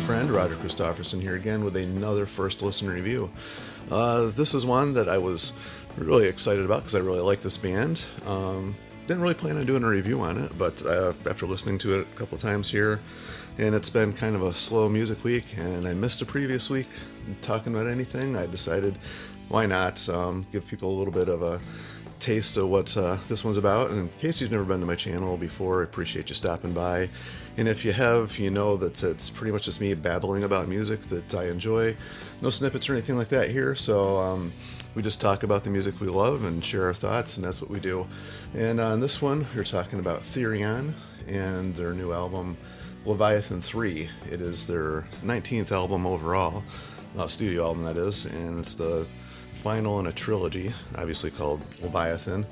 friend Roger Christofferson here again with another first listen review. This is one that I was really excited about because I really like this band. Didn't really plan on doing a review on it, but after listening to it a couple times here, and it's been kind of a slow music week, and I missed a previous week talking about anything, I decided why not give people a little bit of a taste of what this one's about. And in case you've never been to my channel before, I appreciate you stopping by. And if you have, you know that it's pretty much just me babbling about music that I enjoy. No snippets or anything like that here, so we just talk about the music we love and share our thoughts, and that's what we do. And on this one, we're talking about Therion and their new album, Leviathan III. It is their 19th album overall, studio album that is, and it's the final in a trilogy, obviously called Leviathan.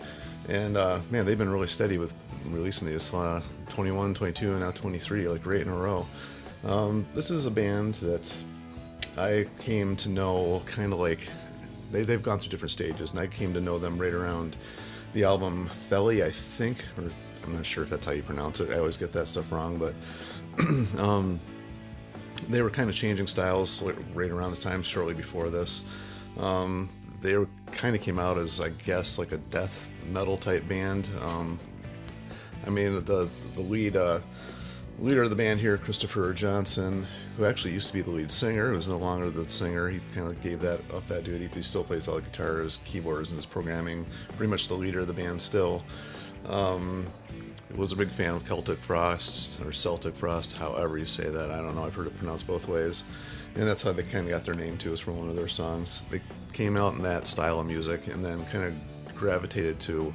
And man, they've been really steady with releasing these 21, 22, and now 23, like right in a row. This is a band that I came to know kind of like, they've gone through different stages, and I came to know them right around the album Felly, I think, or I'm not sure if that's how you pronounce it. I always get that stuff wrong, but they were kind of changing styles right around this time, shortly before this. They kind of came out as, I guess, like a death metal type band. I mean, the leader of the band here, Christopher Johnson, who actually used to be the lead singer, who's no longer the singer. He kind of gave that duty, but he still plays all the guitars, keyboards, and is programming. Pretty much the leader of the band still. Was a big fan of Celtic Frost, or Celtic Frost, however you say that. I don't know, I've heard it pronounced both ways. And that's how they kind of got their name too, is from one of their songs. They came out in that style of music and then kind of gravitated to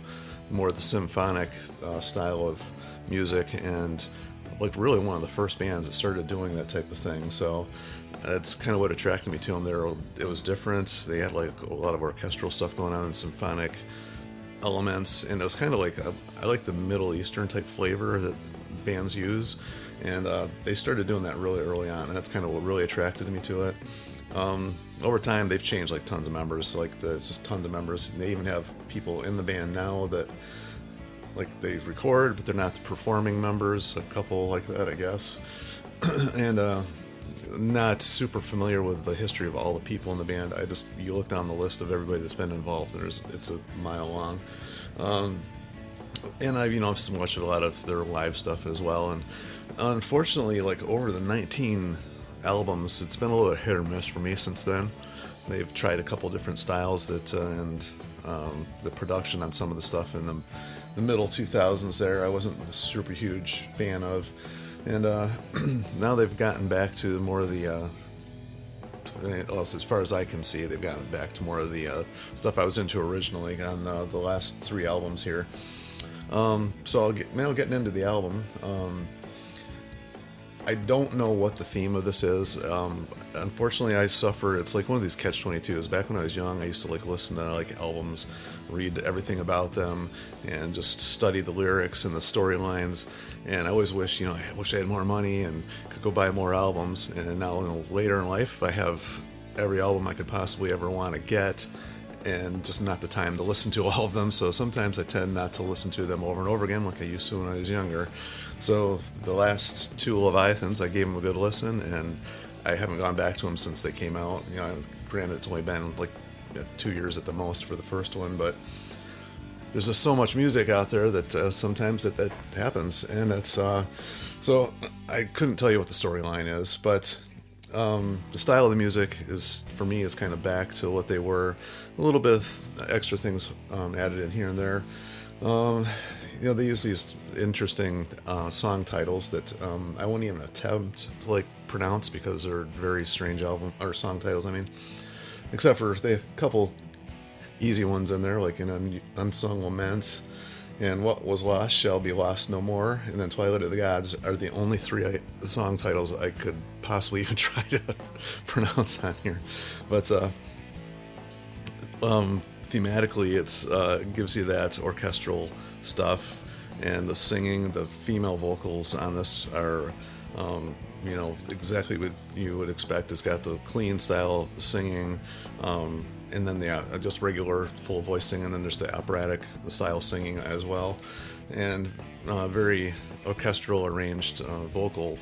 more of the symphonic style of music, and like really one of the first bands that started doing that type of thing. So that's kind of what attracted me to them. It was different. They had like a lot of orchestral stuff going on and symphonic elements, and it was kind of like I like the Middle Eastern type flavor that bands use, and they started doing that really early on, and that's kind of what really attracted me to it. Over time, they've changed like tons of members, it's just tons of members. They even have people in the band now that like they record, but they're not the performing members. A couple like that, I guess. And not super familiar with the history of all the people in the band. You look down the list of everybody that's been involved, it's a mile long. And I've watched a lot of their live stuff as well. And unfortunately, like over the 19 albums, it's been a little hit or miss for me since then. They've tried a couple different styles and the production on some of the stuff in the middle 2000s there, I wasn't a super huge fan of. And now they've gotten back to more of the, as far as I can see, they've gotten back to more of the stuff I was into originally on the last 3 albums here. So getting into the album. I don't know what the theme of this is. Unfortunately, I suffer. It's like one of these catch-22s. Back when I was young, I used to like listen to like albums, read everything about them, and just study the lyrics and the storylines. And I always wish, I wish I had more money and could go buy more albums. And now, later in life, I have every album I could possibly ever want to get, and just not the time to listen to all of them. So sometimes I tend not to listen to them over and over again like I used to when I was younger. So the last 2 Leviathans, I gave them a good listen, and I haven't gone back to them since they came out. Granted, it's only been like 2 years at the most for the first one, but there's just so much music out there that sometimes that happens, and that's so I couldn't tell you what the storyline is, but the style of the music is, for me, is kind of back to what they were. A little bit of extra things added in here and there. They use these interesting song titles that I won't even attempt to pronounce because they're very strange song titles. I mean, except for they have a couple easy ones in there, like in Unsung Laments and What Was Lost Shall Be Lost No More, and then Twilight of the Gods are the only 3 song titles I could possibly even try to pronounce on here. But thematically, it gives you that orchestral stuff, and the singing, the female vocals on this are exactly what you would expect. It's got the clean style singing, and then just regular full voice singing, and then there's the operatic style singing as well, and very orchestral arranged vocal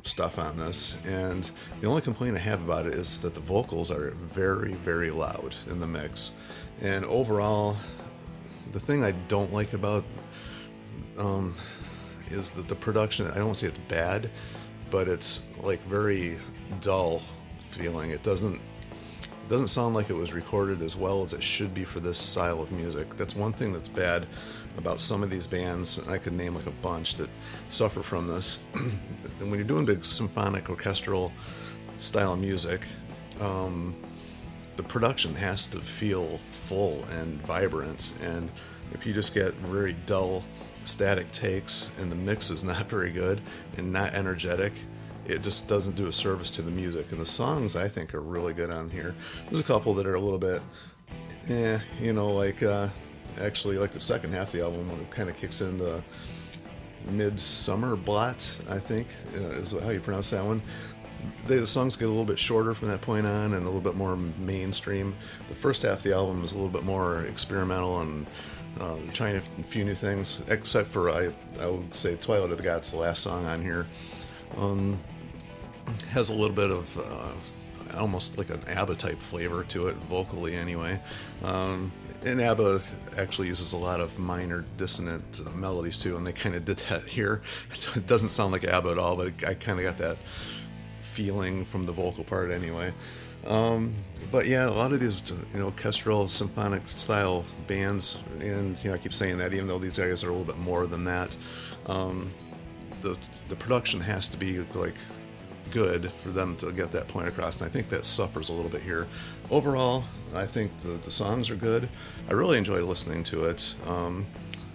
stuff on this, and the only complaint I have about it is that the vocals are very, very loud in the mix. And overall, the thing I don't like about is that the production, I don't want to say it's bad, but it's like very dull feeling. It doesn't sound like it was recorded as well as it should be for this style of music. That's one thing that's bad about some of these bands, and I could name like a bunch that suffer from this. And when you're doing big symphonic orchestral style of music, the production has to feel full and vibrant, and if you just get very dull static takes and the mix is not very good and not energetic, it just doesn't do a service to the music. And the songs, I think, are really good on here. There's a couple that are a little bit actually like the second half of the album when it kind of kicks into Midsummer Blot, I think is how you pronounce that one. The songs get a little bit shorter from that point on and a little bit more mainstream. The first half of the album is a little bit more experimental and trying a few new things, except for I would say Twilight of the Gods, the last song on here, has a little bit of almost like an ABBA type flavor to it, vocally anyway. And ABBA actually uses a lot of minor dissonant melodies too, and they kind of did that here. It doesn't sound like ABBA at all, but I kind of got that feeling from the vocal part anyway. But yeah, a lot of these orchestral symphonic style bands, and I keep saying that even though these guys are a little bit more than that, the production has to be like good for them to get that point across, and I think that suffers a little bit here. Overall, I think the songs are good. I really enjoy listening to it.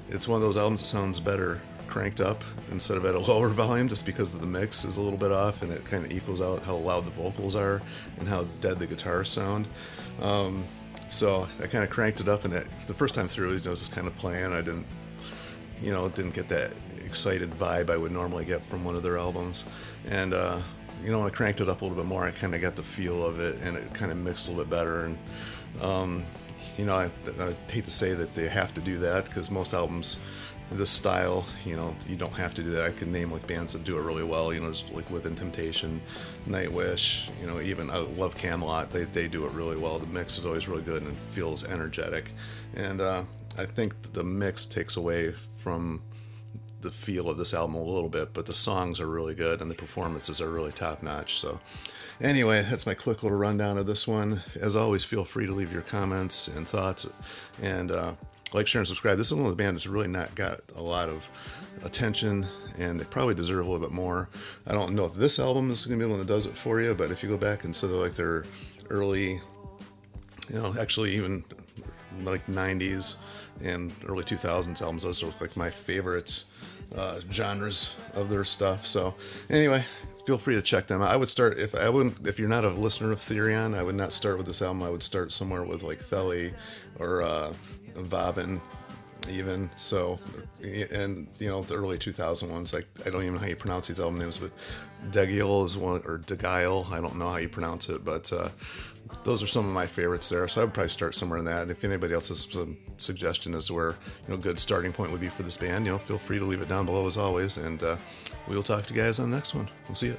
It's one of those albums that sounds better cranked up instead of at a lower volume, just because the mix is a little bit off and it kind of equals out how loud the vocals are and how dead the guitars sound. So I kind of cranked it up, and the first time through, I was just kind of playing. I didn't get that excited vibe I would normally get from one of their albums. And when I cranked it up a little bit more, I kind of got the feel of it, and it kind of mixed a little bit better. And I hate to say that they have to do that, because most albums in this style, you don't have to do that. I can name like bands that do it really well, just like Within Temptation, Nightwish, even I love Camelot. They do it really well. The mix is always really good and it feels energetic. And I think the mix takes away from the feel of this album a little bit, but the songs are really good and the performances are really top notch. So anyway, that's my quick little rundown of this one. As always, feel free to leave your comments and thoughts, and like, share, and subscribe. This is one of the bands that's really not got a lot of attention, and they probably deserve a little bit more. I don't know if this album is going to be the one that does it for you, but if you go back and so like their early, actually even like 90s and early 2000s albums, those are like my favorite genres of their stuff. So anyway, feel free to check them out. I would start, if you're not a listener of Therion, I would not start with this album. I would start somewhere with like Theli or Vavin even. So, and the early 2000 ones, like, I don't even know how you pronounce these album names, but Degil is one, or Degile, I don't know how you pronounce it, but those are some of my favorites there. So I would probably start somewhere in that. And if anybody else has some suggestion as to where a good starting point would be for this band, feel free to leave it down below as always, and we will talk to you guys on the next one. We'll see you.